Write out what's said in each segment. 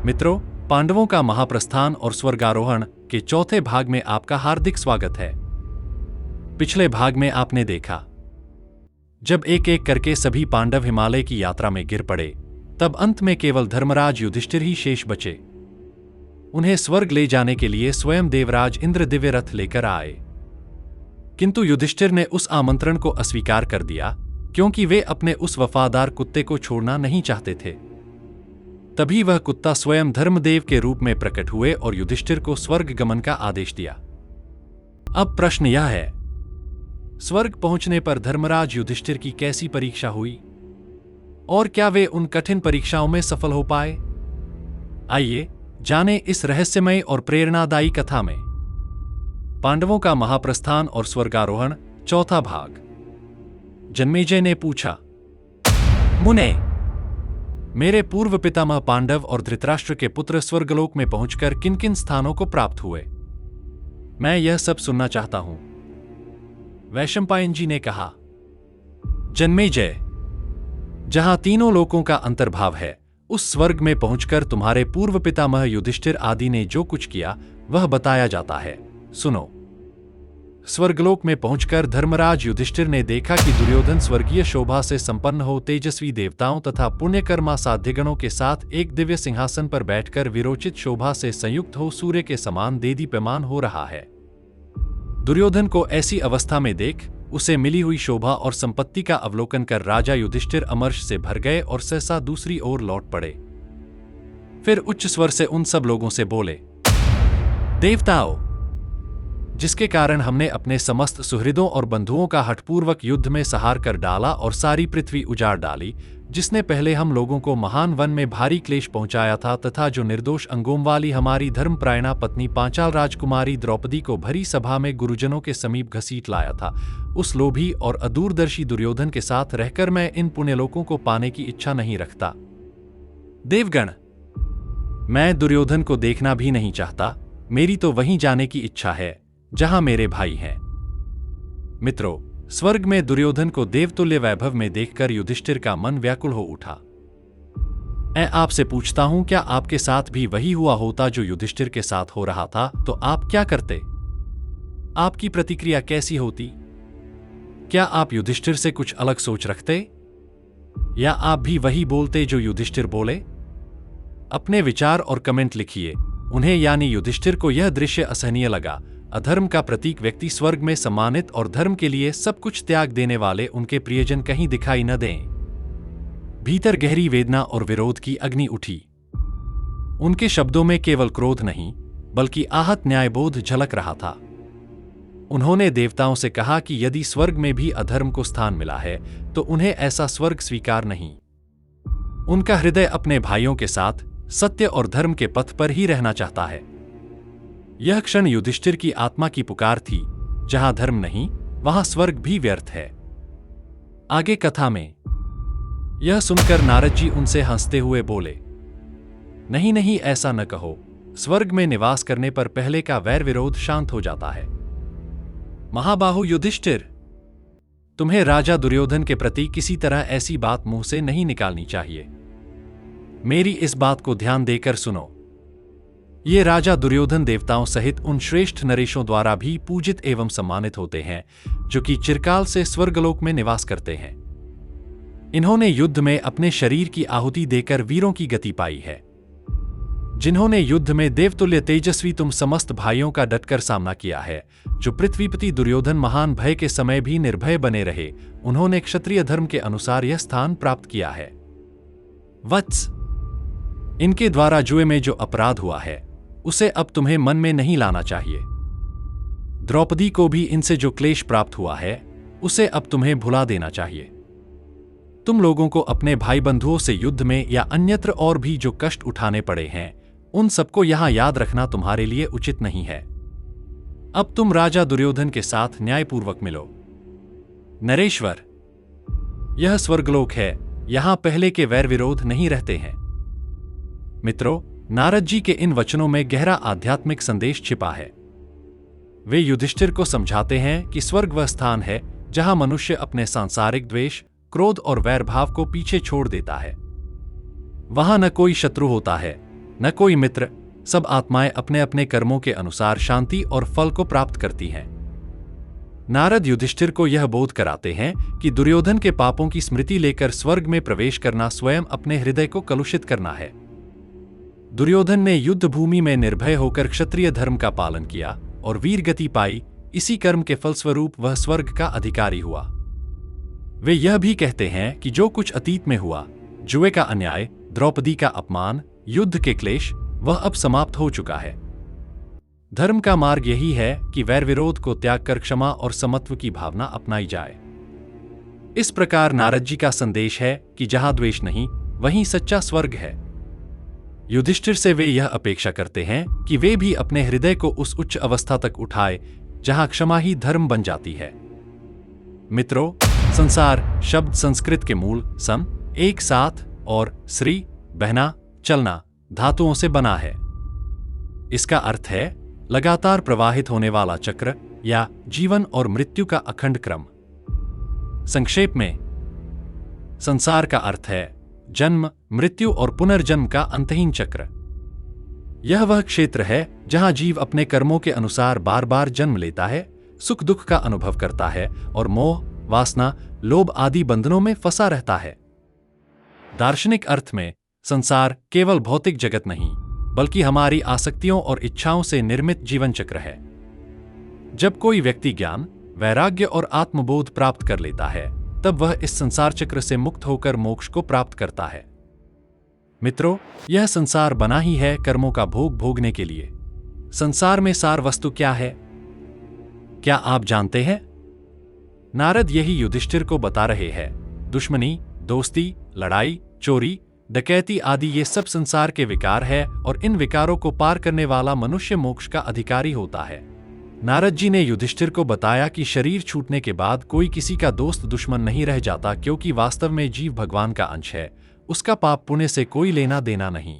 मित्रों, पांडवों का महाप्रस्थान और स्वर्गारोहण के चौथे भाग में आपका हार्दिक स्वागत है। पिछले भाग में आपने देखा जब एक एक करके सभी पांडव हिमालय की यात्रा में गिर पड़े, तब अंत में केवल धर्मराज युधिष्ठिर ही शेष बचे। उन्हें स्वर्ग ले जाने के लिए स्वयं देवराज इंद्र दिव्य रथ लेकर आए, किंतु युधिष्ठिर ने उस आमंत्रण को अस्वीकार कर दिया, क्योंकि वे अपने उस वफादार कुत्ते को छोड़ना नहीं चाहते थे। तभी वह कुत्ता स्वयं धर्मदेव के रूप में प्रकट हुए और युधिष्ठिर को स्वर्ग गमन का आदेश दिया। अब प्रश्न यह है, स्वर्ग पहुंचने पर धर्मराज युधिष्ठिर की कैसी परीक्षा हुई और क्या वे उन कठिन परीक्षाओं में सफल हो पाए? आइए जाने इस रहस्यमय और प्रेरणादायी कथा में। पांडवों का महाप्रस्थान और स्वर्गारोहण, चौथा भाग। जन्मेजय ने पूछा, मुने, मेरे पूर्व पितामह पांडव और धृतराष्ट्र के पुत्र स्वर्गलोक में पहुंचकर किन किन स्थानों को प्राप्त हुए? मैं यह सब सुनना चाहता हूं। वैशंपायन जी ने कहा, जन्मेजय, जहां तीनों लोकों का अंतर्भाव है, उस स्वर्ग में पहुंचकर तुम्हारे पूर्व पितामह युधिष्ठिर आदि ने जो कुछ किया वह बताया जाता है। सुनो। स्वर्गलोक में पहुंचकर धर्मराज युधिष्ठिर ने देखा कि दुर्योधन स्वर्गीय शोभा से संपन्न हो तेजस्वी देवताओं तथा पुण्यकर्मा साध्यगणों के साथ एक दिव्य सिंहासन पर बैठकर विरोचित शोभा से संयुक्त हो सूर्य के समान देदीप्यमान हो रहा है। दुर्योधन को ऐसी अवस्था में देख उसे मिली हुई शोभा और संपत्ति का अवलोकन कर राजा युधिष्ठिर अमर्ष से भर गए और सहसा दूसरी ओर लौट पड़े। फिर उच्च स्वर से उन सब लोगों से बोले, देवताओं, जिसके कारण हमने अपने समस्त सुहृदों और बंधुओं का हठपूर्वक युद्ध में संहार कर डाला और सारी पृथ्वी उजाड़ डाली, जिसने पहले हम लोगों को महान वन में भारी क्लेश पहुंचाया था तथा जो निर्दोष अंगों वाली हमारी धर्मप्रायणा पत्नी पांचाल राजकुमारी द्रौपदी को भरी सभा में गुरुजनों के समीप घसीट लाया था, उस लोभी और अदूरदर्शी दुर्योधन के साथ रहकर मैं इन पुण्यलोकों को पाने की इच्छा नहीं रखता। देवगण, मैं दुर्योधन को देखना भी नहीं चाहता। मेरी तो वहीं जाने की इच्छा है जहां मेरे भाई हैं। मित्रों, स्वर्ग में दुर्योधन को देवतुल्य वैभव में देखकर युधिष्ठिर का मन व्याकुल हो उठा। मैं आपसे पूछता हूं, क्या आपके साथ भी वही हुआ होता जो युधिष्ठिर के साथ हो रहा था, तो आप क्या करते? आपकी प्रतिक्रिया कैसी होती? क्या आप युधिष्ठिर से कुछ अलग सोच रखते, या आप भी वही बोलते जो युधिष्ठिर बोले? अपने विचार और कमेंट लिखिए। उन्हें यानी युधिष्ठिर को यह दृश्य असहनीय लगा। अधर्म का प्रतीक व्यक्ति स्वर्ग में सम्मानित और धर्म के लिए सब कुछ त्याग देने वाले उनके प्रियजन कहीं दिखाई न दें। भीतर गहरी वेदना और विरोध की अग्नि उठी। उनके शब्दों में केवल क्रोध नहीं, बल्कि आहत न्यायबोध झलक रहा था। उन्होंने देवताओं से कहा कि यदि स्वर्ग में भी अधर्म को स्थान मिला है, तो उन्हें ऐसा स्वर्ग स्वीकार नहीं। उनका हृदय अपने भाइयों के साथ सत्य और धर्म के पथ पर ही रहना चाहता है। यह क्षण युधिष्ठिर की आत्मा की पुकार थी। जहां धर्म नहीं, वहां स्वर्ग भी व्यर्थ है। आगे कथा में यह सुनकर नारद जी उनसे हंसते हुए बोले, नहीं नहीं, ऐसा न कहो। स्वर्ग में निवास करने पर पहले का वैर विरोध शांत हो जाता है। महाबाहु युधिष्ठिर, तुम्हें राजा दुर्योधन के प्रति किसी तरह ऐसी बात मुंह से नहीं निकालनी चाहिए। मेरी इस बात को ध्यान देकर सुनो। ये राजा दुर्योधन देवताओं सहित उन श्रेष्ठ नरेशों द्वारा भी पूजित एवं सम्मानित होते हैं जो कि चिरकाल से स्वर्गलोक में निवास करते हैं। इन्होंने युद्ध में अपने शरीर की आहुति देकर वीरों की गति पाई है। जिन्होंने युद्ध में देवतुल्य तेजस्वी तुम समस्त भाइयों का डटकर सामना किया है, जो पृथ्वीपति दुर्योधन महान भय के समय भी निर्भय बने रहे, उन्होंने क्षत्रिय धर्म के अनुसार यह स्थान प्राप्त किया है। वत्स, इनके द्वारा जुए में जो अपराध हुआ है, उसे अब तुम्हें मन में नहीं लाना चाहिए। द्रौपदी को भी इनसे जो क्लेश प्राप्त हुआ है, उसे अब तुम्हें भुला देना चाहिए। तुम लोगों को अपने भाई बंधुओं से युद्ध में या अन्यत्र और भी जो कष्ट उठाने पड़े हैं, उन सबको यहां याद रखना तुम्हारे लिए उचित नहीं है। अब तुम राजा दुर्योधन के साथ न्यायपूर्वक मिलो। नरेश्वर, यह स्वर्गलोक है। यहां पहले के वैर विरोध नहीं रहते हैं। मित्रों, नारद जी के इन वचनों में गहरा आध्यात्मिक संदेश छिपा है। वे युधिष्ठिर को समझाते हैं कि स्वर्ग वह स्थान है जहां मनुष्य अपने सांसारिक द्वेष, क्रोध और वैर भाव को पीछे छोड़ देता है। वहां न कोई शत्रु होता है, न कोई मित्र। सब आत्माएं अपने अपने कर्मों के अनुसार शांति और फल को प्राप्त करती हैं। नारद युधिष्ठिर को यह बोध कराते हैं कि दुर्योधन के पापों की स्मृति लेकर स्वर्ग में प्रवेश करना स्वयं अपने हृदय को कलुषित करना है। दुर्योधन ने युद्ध भूमि में निर्भय होकर क्षत्रिय धर्म का पालन किया और वीर गति पाई। इसी कर्म के फलस्वरूप वह स्वर्ग का अधिकारी हुआ। वे यह भी कहते हैं कि जो कुछ अतीत में हुआ, जुए का अन्याय, द्रौपदी का अपमान, युद्ध के क्लेश, वह अब समाप्त हो चुका है। धर्म का मार्ग यही है कि वैर विरोध को त्याग कर क्षमा और समत्व की भावना अपनाई जाए। इस प्रकार नारद जी का संदेश है कि जहां द्वेष नहीं, वहीं सच्चा स्वर्ग है। युधिष्ठिर से वे यह अपेक्षा करते हैं कि वे भी अपने हृदय को उस उच्च अवस्था तक उठाए जहां क्षमा ही धर्म बन जाती है। मित्रों, संसार शब्द संस्कृत के मूल सम, एक साथ और श्री, बहना, चलना धातुओं से बना है। इसका अर्थ है लगातार प्रवाहित होने वाला चक्र या जीवन और मृत्यु का अखंड क्रम। संक्षेप में, संसार का अर्थ है जन्म, मृत्यु और पुनर्जन्म का अंतहीन चक्र। यह वह क्षेत्र है जहां जीव अपने कर्मों के अनुसार बार बार जन्म लेता है, सुख दुख का अनुभव करता है और मोह, वासना, लोभ आदि बंधनों में फंसा रहता है। दार्शनिक अर्थ में संसार केवल भौतिक जगत नहीं, बल्कि हमारी आसक्तियों और इच्छाओं से निर्मित जीवन चक्र है। जब कोई व्यक्ति ज्ञान, वैराग्य और आत्मबोध प्राप्त कर लेता है, तब वह इस संसार चक्र से मुक्त होकर मोक्ष को प्राप्त करता है। मित्रों, यह संसार बना ही है कर्मों का भोग भोगने के लिए। संसार में सार वस्तु क्या है? क्या आप जानते हैं? नारद यही युधिष्ठिर को बता रहे हैं। दुश्मनी, दोस्ती, लड़ाई, चोरी, डकैती आदि ये सब संसार के विकार है और इन विकारों को पार करने वाला मनुष्य मोक्ष का अधिकारी होता है। नारद जी ने युधिष्ठिर को बताया कि शरीर छूटने के बाद कोई किसी का दोस्त दुश्मन नहीं रह जाता, क्योंकि वास्तव में जीव भगवान का अंश है। उसका पाप पुण्य से कोई लेना देना नहीं।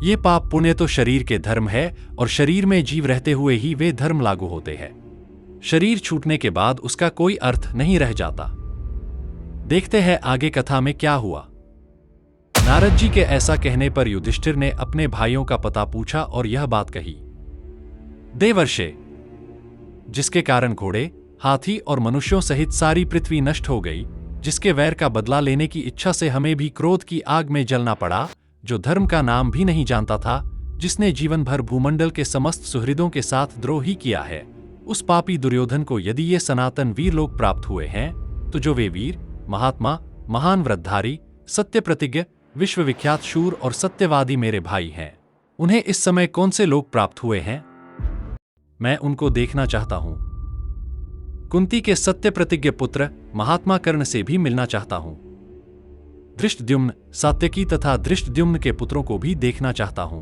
ये पाप पुण्य तो शरीर के धर्म है और शरीर में जीव रहते हुए ही वे धर्म लागू होते हैं। शरीर छूटने के बाद उसका कोई अर्थ नहीं रह जाता। देखते हैं आगे कथा में क्या हुआ। नारद जी के ऐसा कहने पर युधिष्ठिर ने अपने भाइयों का पता पूछा और यह बात कही। देवर्षे, जिसके कारण घोड़े, हाथी और मनुष्यों सहित सारी पृथ्वी नष्ट हो गई, जिसके वैर का बदला लेने की इच्छा से हमें भी क्रोध की आग में जलना पड़ा, जो धर्म का नाम भी नहीं जानता था, जिसने जीवन भर भूमंडल के समस्त सुहृदों के साथ द्रोह ही किया है, उस पापी दुर्योधन को यदि ये सनातन वीर लोग प्राप्त हुए हैं, तो जो वे वीर, महात्मा, महान व्रतधारी, सत्य प्रतिज्ञ, विश्वविख्यात शूर और सत्यवादी मेरे भाई हैं, उन्हें इस समय कौन से लोग प्राप्त हुए हैं? मैं उनको देखना चाहता हूं। कुंती के सत्य प्रतिज्ञ पुत्र महात्मा कर्ण से भी मिलना चाहता हूं। धृष्टद्युम्न, सात्यकी तथा धृष्टद्युम्न के पुत्रों को भी देखना चाहता हूं।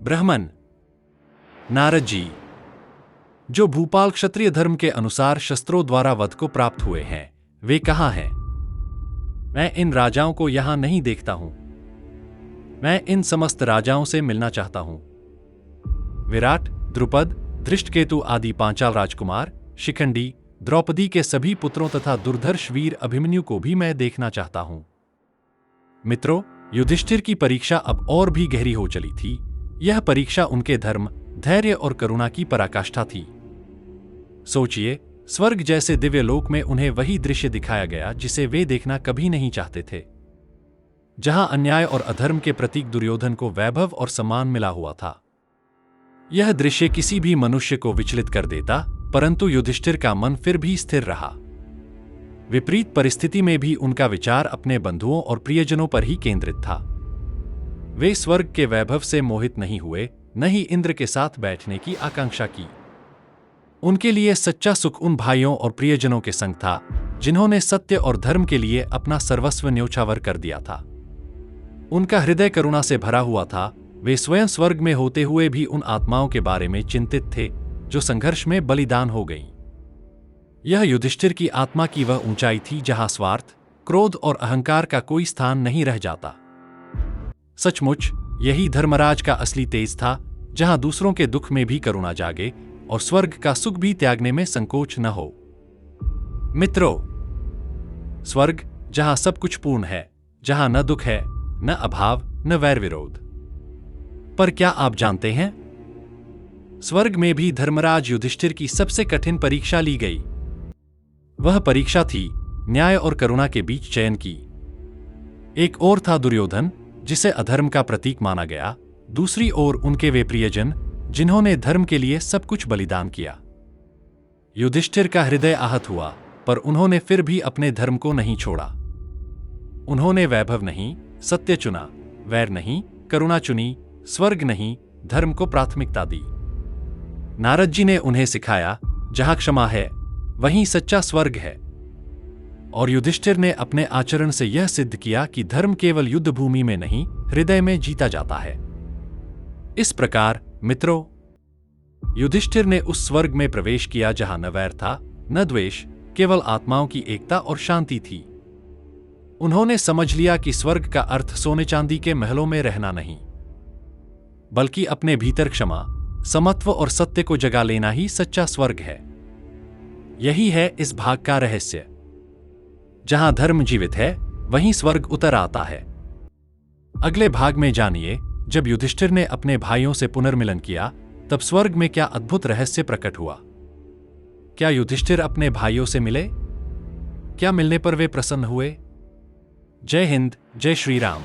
ब्राह्मण, नारद जी, जो भूपाल क्षत्रिय धर्म के अनुसार शस्त्रों द्वारा वध को प्राप्त हुए हैं, वे कहाँ हैं? मैं इन राजाओं को यहां नहीं देखता हूं। मैं इन समस्त राजाओं से मिलना चाहता हूं। विराट, द्रुपद, धृष्टकेतु आदि पांचाल राजकुमार, शिखंडी, द्रौपदी के सभी पुत्रों तथा दुर्धर्ष वीर अभिमन्यु को भी मैं देखना चाहता हूं। मित्रों, युधिष्ठिर की परीक्षा अब और भी गहरी हो चली थी। यह परीक्षा उनके धर्म, धैर्य और करुणा की पराकाष्ठा थी। सोचिए, स्वर्ग जैसे दिव्य लोक में उन्हें वही दृश्य दिखाया गया जिसे वे देखना कभी नहीं चाहते थे। जहां अन्याय और अधर्म के प्रतीक दुर्योधन को वैभव और सम्मान मिला हुआ था। यह दृश्य किसी भी मनुष्य को विचलित कर देता, परंतु युधिष्ठिर का मन फिर भी स्थिर रहा। विपरीत परिस्थिति में भी उनका विचार अपने बंधुओं और प्रियजनों पर ही केंद्रित था। वे स्वर्ग के वैभव से मोहित नहीं हुए, न ही इंद्र के साथ बैठने की आकांक्षा की। उनके लिए सच्चा सुख उन भाइयों और प्रियजनों के संग था, जिन्होंने सत्य और धर्म के लिए अपना सर्वस्व न्योछावर कर दिया था। उनका हृदय करुणा से भरा हुआ था। वे स्वयं स्वर्ग में होते हुए भी उन आत्माओं के बारे में चिंतित थे, जो संघर्ष में बलिदान हो गईं। यह युधिष्ठिर की आत्मा की वह ऊंचाई थी जहां स्वार्थ, क्रोध और अहंकार का कोई स्थान नहीं रह जाता। सचमुच यही धर्मराज का असली तेज था, जहां दूसरों के दुख में भी करुणा जागे और स्वर्ग का सुख भी त्यागने में संकोच न हो। मित्रों, स्वर्ग जहां सब कुछ पूर्ण है, जहां न दुख है, न अभाव, न वैर विरोध। पर क्या आप जानते हैं, स्वर्ग में भी धर्मराज युधिष्ठिर की सबसे कठिन परीक्षा ली गई। वह परीक्षा थी न्याय और करुणा के बीच चयन की। एक ओर था दुर्योधन, जिसे अधर्म का प्रतीक माना गया, दूसरी ओर उनके वे प्रियजन जिन्होंने धर्म के लिए सब कुछ बलिदान किया। युधिष्ठिर का हृदय आहत हुआ, पर उन्होंने फिर भी अपने धर्म को नहीं छोड़ा। उन्होंने वैभव नहीं, सत्य चुना, वैर नहीं, करुणा चुनी, स्वर्ग नहीं, धर्म को प्राथमिकता दी। नारद जी ने उन्हें सिखाया, जहां क्षमा है वहीं सच्चा स्वर्ग है। और युधिष्ठिर ने अपने आचरण से यह सिद्ध किया कि धर्म केवल युद्ध भूमि में नहीं, हृदय में जीता जाता है। इस प्रकार मित्रों, युधिष्ठिर ने उस स्वर्ग में प्रवेश किया जहां न वैर था, न द्वेष, केवल आत्माओं की एकता और शांति थी। उन्होंने समझ लिया कि स्वर्ग का अर्थ सोने चांदी के महलों में रहना नहीं, बल्कि अपने भीतर क्षमा, समत्व और सत्य को जगा लेना ही सच्चा स्वर्ग है। यही है इस भाग का रहस्य। जहां धर्म जीवित है, वहीं स्वर्ग उतर आता है। अगले भाग में जानिए, जब युधिष्ठिर ने अपने भाइयों से पुनर्मिलन किया, तब स्वर्ग में क्या अद्भुत रहस्य प्रकट हुआ। क्या युधिष्ठिर अपने भाइयों से मिले? क्या मिलने पर वे प्रसन्न हुए? जय हिंद, जय श्री राम।